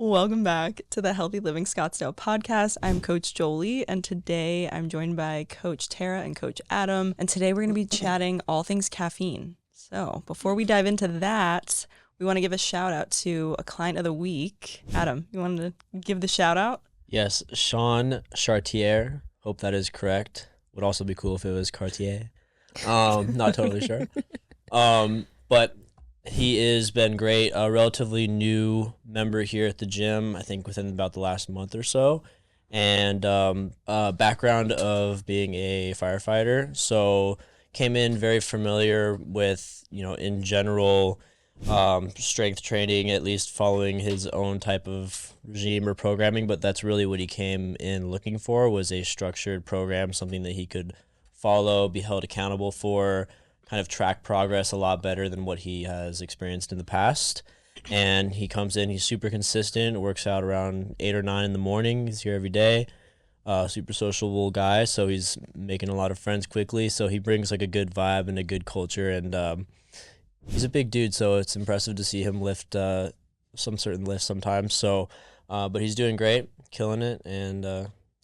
Welcome back to the Healthy Living Scottsdale podcast. I'm Coach Jolie, and today I'm joined by Coach Terra and Coach Adam. And today we're going to be chatting all things caffeine. So before we dive into that, we want to give a shout out to a client of the week. Adam, you wanted to give the shout out? Yes, Sean Chartier. Hope that is correct. Would also be cool if it was Cartier. Not totally sure. But he has been great. A relatively new member here at the gym, I think within about the last month or so. And background of being a firefighter. So came in very familiar with, in general, strength training, at least following his own type of regime or programming. But that's really what he came in looking for, was a structured program, something that he could follow, be held accountable for, kind of track progress a lot better than what he has experienced in the past. And he comes in, he's super consistent, works out around 8 or 9 in the morning. He's here every day. Super sociable guy, so he's making a lot of friends quickly. So he brings like a good vibe and a good culture, and he's a big dude, so it's impressive to see him lift some certain lifts sometimes. So, but he's doing great, killing it, and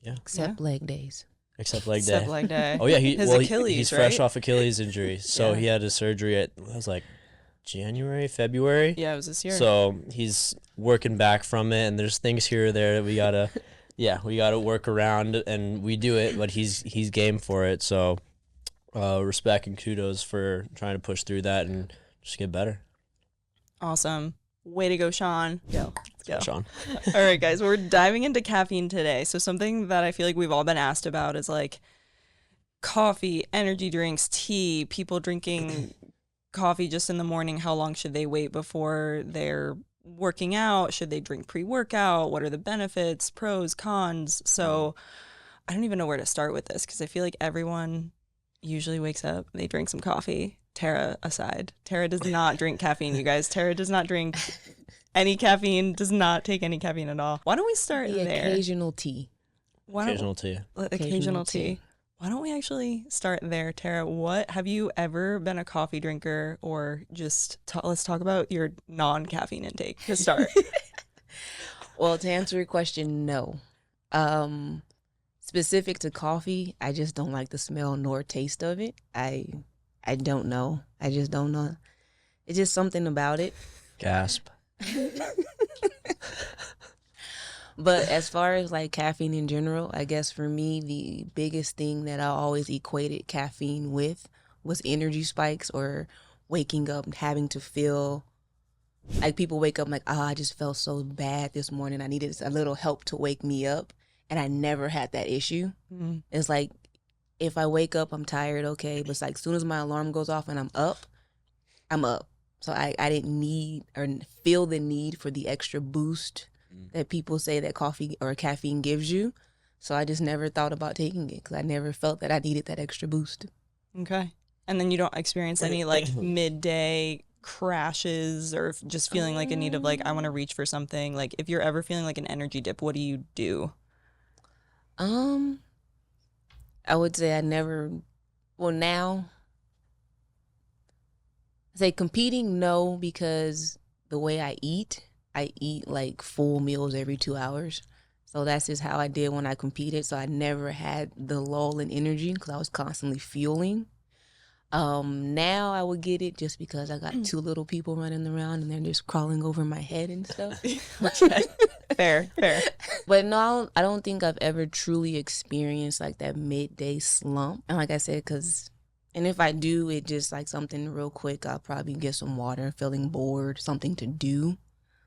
yeah. Except leg days. Except leg Except day. leg day. Oh yeah, Achilles, he's right? fresh off Achilles injury. So Yeah. he had his surgery at, it was like January, February. Yeah, it was this year. So he's working back from it, and there's things here or there that we gotta work around, and we do it, but he's game for it. So respect and kudos for trying to push through that and just get better. Awesome. Way to go, Sean. Let's go. Sean. All right, guys, we're diving into caffeine today. So something that I feel like we've all been asked about is like coffee, energy drinks, tea, people drinking coffee just in the morning. How long should they wait before they're working out? Should they drink pre-workout? What are the benefits, pros, cons? So I don't even know where to start with this because I feel like everyone usually wakes up, they drink some coffee. Terra aside. Terra does not drink caffeine, you guys. Terra does not drink any caffeine, does not take any caffeine at all. Why don't we start The there? occasional tea. Occasional tea. Occasional tea. Why don't we actually start there, Terra? What have you ever been a coffee drinker, or just let's talk about your non-caffeine intake to start. Well, to answer your question, no. Specific to coffee, I just don't like the smell nor taste of it. I don't know. I just don't know. It's just something about it. Gasp. But as far as like caffeine in general, I guess for me, the biggest thing that I always equated caffeine with was energy spikes, or waking up and having to feel like people wake up like, I just felt so bad this morning. I needed a little help to wake me up. And I never had that issue. Mm-hmm. It's like, if I wake up, I'm tired, okay. But it's like, as soon as my alarm goes off and I'm up, I'm up. So I didn't need or feel the need for the extra boost that people say that coffee or caffeine gives you. So I just never thought about taking it because I never felt that I needed that extra boost. Okay. And then you don't experience any like midday crashes or just feeling like a need of like, I want to reach for something. Like if you're ever feeling like an energy dip, what do you do? I would say I never, well now, say competing, no, because the way I eat like full meals every 2 hours. So that's just how I did when I competed. So I never had the lull in energy because I was constantly fueling. Now I would get it just because I got 2 little people running around and they're just crawling over my head and stuff. Fair. But no, I don't think I've ever truly experienced like that midday slump. And like I said, and if I do, it just like something real quick. I'll probably get some water, feeling bored, something to do.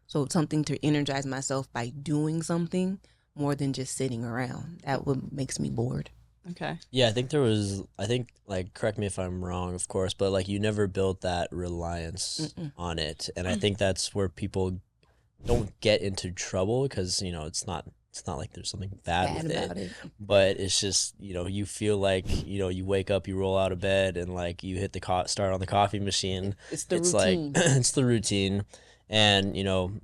So something to energize myself by doing something more than just sitting around. That what makes me bored. Okay. Yeah, I think like, correct me if I'm wrong, of course, but like you never built that reliance on it. And I think that's where people don't get into trouble because, it's not like there's something bad with about it. But it's just, you feel like, you wake up, you roll out of bed and like you hit the start on the coffee machine. It's the routine. Like, it's the routine. And,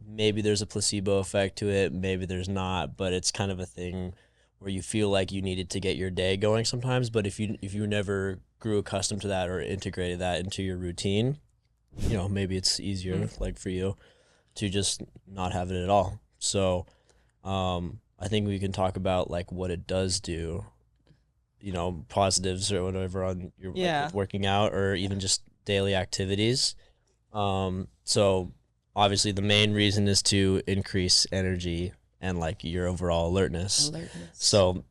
maybe there's a placebo effect to it, maybe there's not, but it's kind of a thing where you feel like you needed to get your day going sometimes. But if you never grew accustomed to that or integrated that into your routine, maybe it's easier like for you to just not have it at all. So I think we can talk about like what it does do, positives or whatever on your like, with working out or even just daily activities. So obviously the main reason is to increase energy and like your overall alertness. So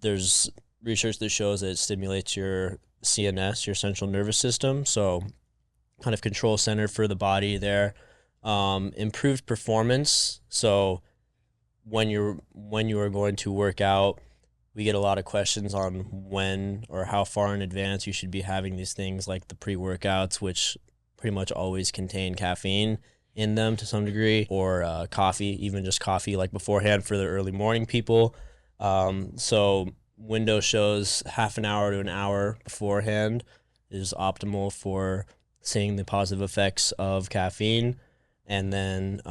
there's research that shows that it stimulates your CNS, your central nervous system. So kind of control center for the body there. Improved performance. So when you are going to work out, we get a lot of questions on when or how far in advance you should be having these things like the pre-workouts, which pretty much always contain caffeine in them to some degree, or coffee, even just coffee like beforehand for the early morning people. So window shows half an hour to an hour beforehand is optimal for seeing the positive effects of caffeine. And then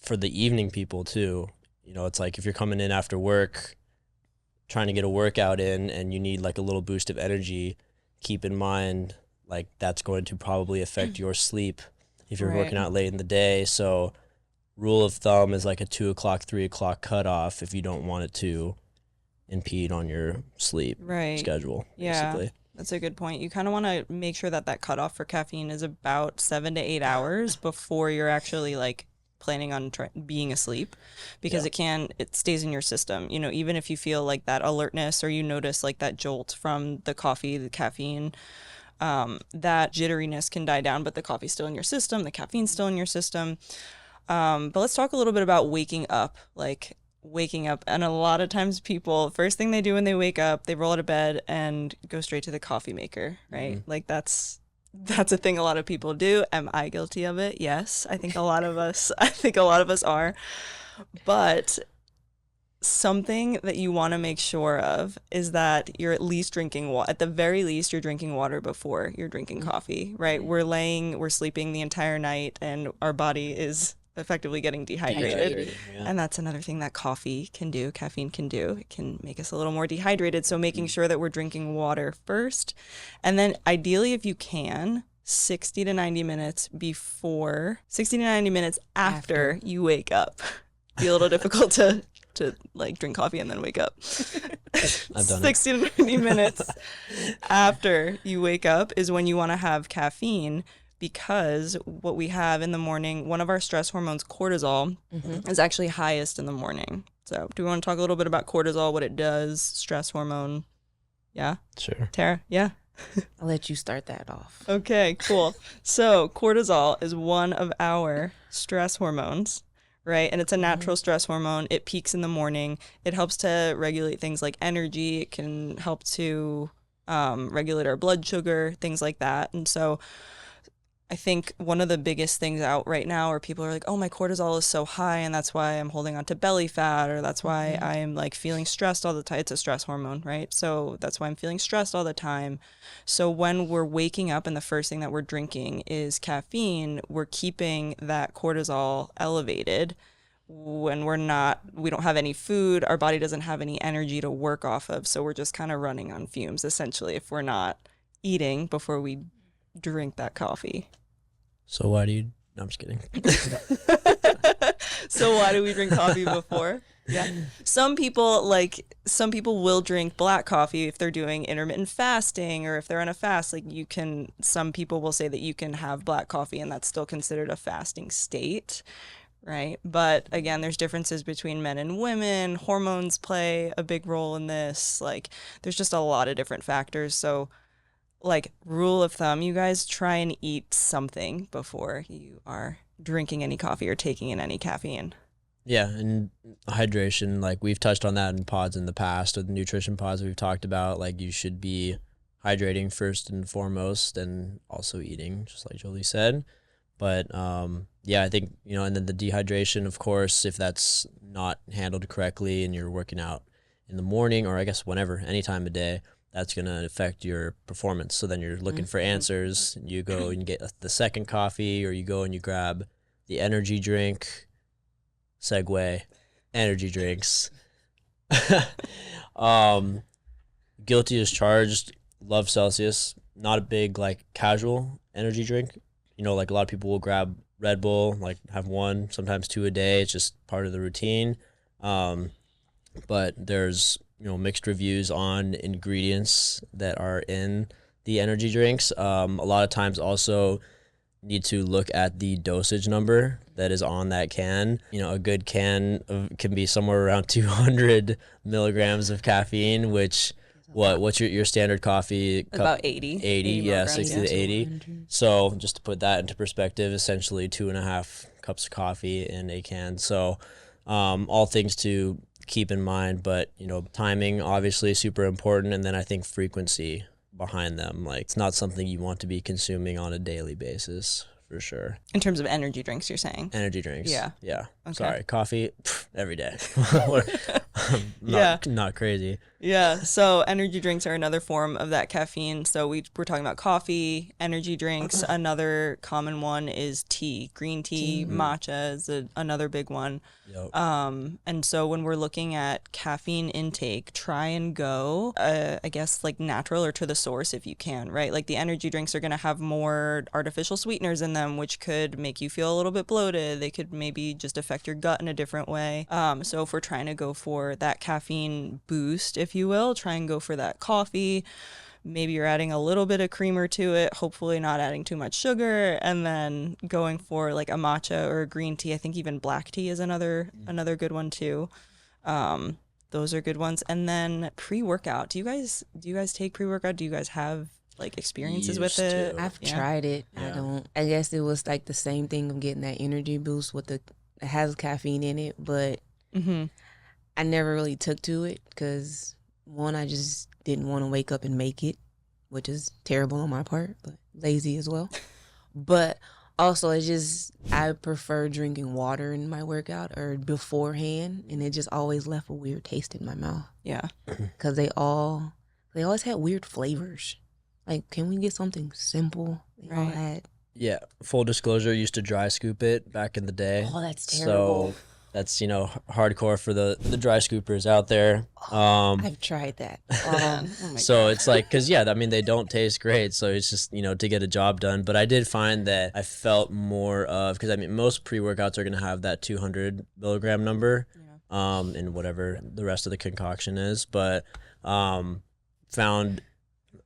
for the evening people too, it's like if you're coming in after work trying to get a workout in and you need like a little boost of energy, keep in mind like that's going to probably affect your sleep if you're working out late in the day. So rule of thumb is like a 2 o'clock, 3 o'clock cutoff if you don't want it to impede on your sleep schedule, basically. That's a good point. You kind of want to make sure that cutoff for caffeine is about 7 to 8 hours before you're actually like planning on being asleep, because it stays in your system. Even if you feel like that alertness or you notice like that jolt from the coffee, the caffeine, that jitteriness can die down, but the coffee's still in your system, the caffeine's still in your system. But let's talk a little bit about waking up. And a lot of times people, first thing they do when they wake up, they roll out of bed and go straight to the coffee maker, right? Like that's a thing a lot of people do. Am I guilty of it? Yes. I think a lot of us are. But something that you want to make sure of is that you're at least drinking water. At the very least, you're drinking water before you're drinking coffee, right? We're sleeping the entire night and our body is effectively getting dehydrated. And that's another thing that coffee can do, caffeine can do. It can make us a little more dehydrated. So making sure that we're drinking water first. And then ideally, if you can, 60 to 90 minutes after you wake up. Be a little difficult to like drink coffee and then wake up. I've done 60 to 90 minutes after you wake up is when you want to have caffeine, because what we have in the morning, one of our stress hormones, cortisol, is actually highest in the morning. So do we want to talk a little bit about cortisol, what it does, stress hormone? Yeah? Sure. Tara? Yeah? I'll let you start that off. Okay, cool. So cortisol is one of our stress hormones, right? And it's a natural stress hormone. It peaks in the morning. It helps to regulate things like energy. It can help to regulate our blood sugar, things like that. And so I think one of the biggest things out right now are people are like, oh, my cortisol is so high and that's why I'm holding on to belly fat, or that's why I'm like feeling stressed all the time. It's a stress hormone, right? So that's why I'm feeling stressed all the time. So when we're waking up and the first thing that we're drinking is caffeine, we're keeping that cortisol elevated. When we don't have any food, our body doesn't have any energy to work off of. So we're just kind of running on fumes, essentially, if we're not eating before we drink that coffee. So why do you... No, I'm just kidding. So why do we drink coffee before? Yeah. Some people will drink black coffee if they're doing intermittent fasting, or if they're on a fast. Some people will say that you can have black coffee and that's still considered a fasting state, right? But again, there's differences between men and women. Hormones play a big role in this. There's just a lot of different factors. So rule of thumb, you guys try and eat something before you are drinking any coffee or taking in any caffeine. Yeah, and hydration, we've touched on that in pods in the past, with nutrition pods we've talked about, you should be hydrating first and foremost, and also eating, just like Jolie said. But I think, and then the dehydration, of course, if that's not handled correctly and you're working out in the morning, or I guess whenever, any time of day, that's going to affect your performance. So then you're looking for answers. You go and get the second coffee, or you go and you grab the energy drink. Segue, energy drinks. Guilty as charged. Love Celsius. Not a big casual energy drink. A lot of people will grab Red Bull, like have one, sometimes two a day. It's just part of the routine. But there's, mixed reviews on ingredients that are in the energy drinks. A lot of times also need to look at the dosage number that is on that can. A good can can be somewhere around 200 milligrams of caffeine, which what's your standard coffee cup? About 80. 80, yeah, milligrams, 60 to 80. So just to put that into perspective, essentially 2.5 cups of coffee in a can. So all things to keep in mind, but timing obviously super important, and then I think frequency behind them. Like, it's not something you want to be consuming on a daily basis, for sure. In terms of energy drinks, you're saying? Energy drinks. Yeah. Okay. Sorry, coffee every day. Not crazy. Yeah, so energy drinks are another form of that caffeine. So we're talking about coffee, energy drinks. Another common one is tea. Green tea, matcha is another big one. Yep. And so when we're looking at caffeine intake, try and go, I guess, like natural or to the source if you can, right? Like the energy drinks are going to have more artificial sweeteners in them, which could make you feel a little bit bloated. They could maybe just affect your gut in a different way. So if we're trying to go for that caffeine boost, if you will, try and go for that coffee. Maybe you're adding a little bit of creamer to it, hopefully not adding too much sugar, and then going for like a matcha or a green tea. I think even black tea is another good one too. Those are good ones. And then pre-workout. Do you guys take pre-workout? Do you guys have like experiences with it? I've tried it. Yeah. I guess it was like the same thing of getting that energy boost it has caffeine in it, but I never really took to it because one, I just didn't want to wake up and make it, which is terrible on my part, but lazy as well. But also, I prefer drinking water in my workout or beforehand, and it just always left a weird taste in my mouth. Yeah. Because they always had weird flavors. Like, can we get something simple? They all had. Yeah, full disclosure, used to dry scoop it back in the day. Oh, that's terrible. So that's, hardcore for the dry scoopers out there. I've tried that. Oh my So it's like, because, they don't taste great. So it's just, to get a job done. But I did find that I felt more of, because, most pre-workouts are going to have that 200 milligram number in whatever the rest of the concoction is. But found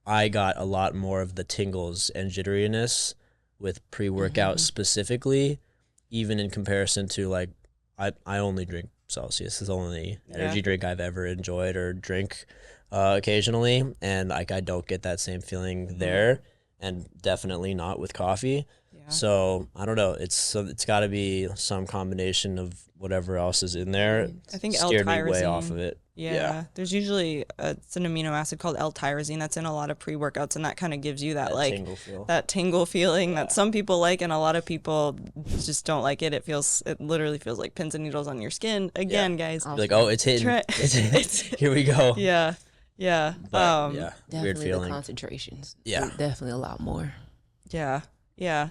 I got a lot more of the tingles and jitteriness with pre-workout specifically, even in comparison to like, I only drink Celsius. It's the only energy drink I've ever enjoyed or drink occasionally, and like I don't get that same feeling there, and definitely not with coffee. Yeah. So I don't know. It's got to be some combination of whatever else is in there. I think steered me way L-tyrosine. off of it. Yeah. There's usually it's an amino acid called L-tyrosine that's in a lot of pre-workouts, and that kind of gives you that like tingle feeling that some people like, and a lot of people just don't like it. It literally feels like pins and needles on your skin. Again, guys. You're like, oh, it's hitting. It's here we go. Yeah. But, definitely weird feeling. The concentrations. Yeah. Definitely a lot more. Yeah.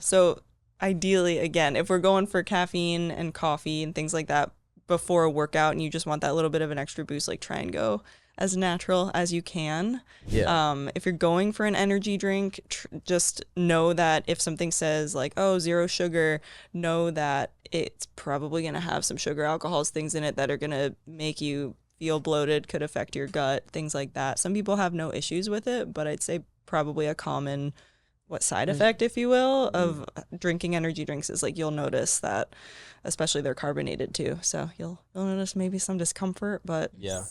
So ideally, again, if we're going for caffeine and coffee and things like that before a workout and you just want that little bit of an extra boost, like try and go as natural as you can. Yeah. If you're going for an energy drink, just know that if something says like, oh, 0 sugar, know that it's probably going to have some sugar alcohols, things in it that are going to make you feel bloated, could affect your gut, things like that. Some people have no issues with it, but I'd say probably a common side effect, if you will, of drinking energy drinks is like you'll notice that, especially they're carbonated too. So you'll notice maybe some discomfort, but yeah.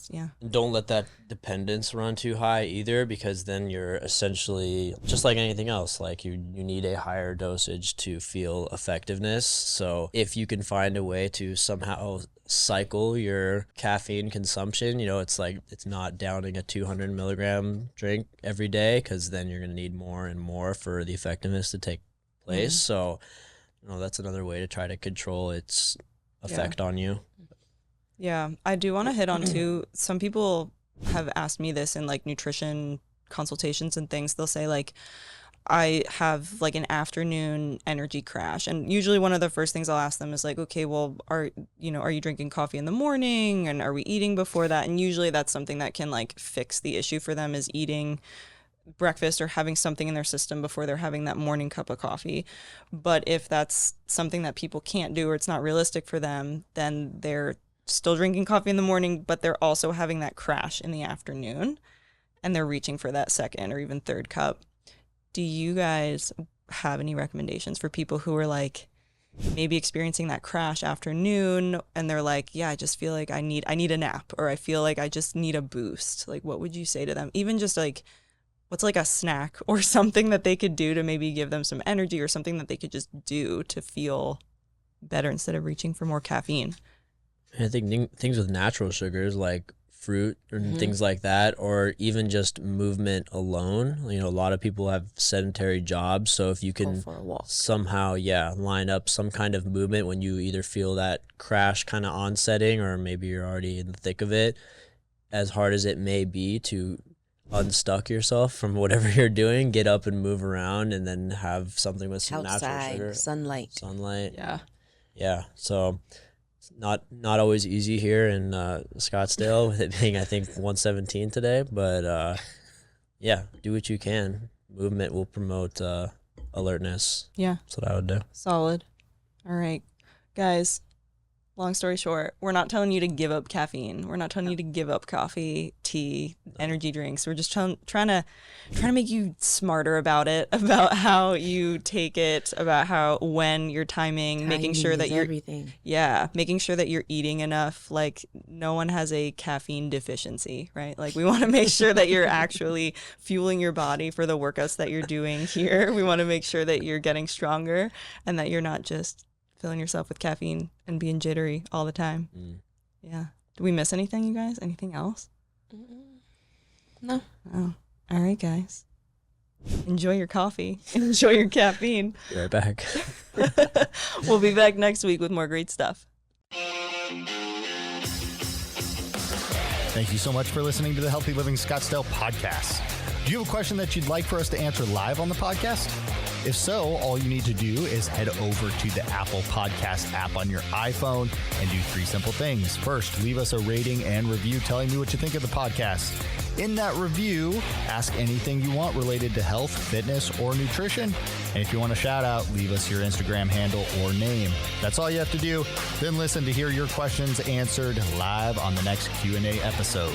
Don't let that dependence run too high either, because then you're essentially just like anything else. Like you need a higher dosage to feel effectiveness. So if you can find a way to somehow cycle your caffeine consumption, it's like it's not downing a 200 milligram drink every day, because then you're going to need more and more for the effectiveness to take place. So that's another way to try to control its effect on you. Yeah, I do want to hit on too, some people have asked me this in like nutrition consultations and things. They'll say like, I have like an afternoon energy crash, and usually one of the first things I'll ask them is like, okay, well, are you drinking coffee in the morning, and are we eating before that? And usually that's something that can like fix the issue for them, is eating breakfast or having something in their system before they're having that morning cup of coffee. But if that's something that people can't do or it's not realistic for them, then they're still drinking coffee in the morning, but they're also having that crash in the afternoon and they're reaching for that second or even third cup. Do you guys have any recommendations for people who are like maybe experiencing that crash afternoon and they're like, yeah, I just feel like I need a nap, or I feel like I just need a boost? Like, what would you say to them? Even just like, what's like a snack or something that they could do to maybe give them some energy, or something that they could just do to feel better instead of reaching for more caffeine? I think things with natural sugars like fruit and things like that, or even just movement alone. You know, a lot of people have sedentary jobs, so if you can Go for a walk. somehow, line up some kind of movement when you either feel that crash kind of onsetting, or maybe you're already in the thick of it, as hard as it may be to unstuck yourself from whatever you're doing, get up and move around, and then have something with some natural Outside, sugar. sunlight. Yeah. So it's not always easy here in Scottsdale, with it being, I think, 117 today. But do what you can. Movement will promote alertness. Yeah. That's what I would do. Solid. All right, guys. Long story short, we're not telling you to give up caffeine. We're not telling you to give up coffee, tea, energy drinks. We're just trying to make you smarter about it, about how you take it, about when you're timing, making sure that you're everything. making sure that you're eating enough. Like, no one has a caffeine deficiency, right? Like, we want to make sure that you're actually fueling your body for the workouts that you're doing here. We want to make sure that you're getting stronger and that you're not just filling yourself with caffeine and being jittery all the time. Yeah. Did we miss anything, you guys? Anything else? No. Oh. All right, guys. Enjoy your coffee. Enjoy your caffeine. Be right back. We'll be back next week with more great stuff. Thank you so much for listening to the Healthy Living Scottsdale podcast. Do you have a question that you'd like for us to answer live on the podcast? If so, all you need to do is head over to the Apple Podcast app on your iPhone and do 3 simple things. First, leave us a rating and review telling me what you think of the podcast. In that review, ask anything you want related to health, fitness, or nutrition. And if you want a shout out, leave us your Instagram handle or name. That's all you have to do. Then listen to hear your questions answered live on the next Q&A episode.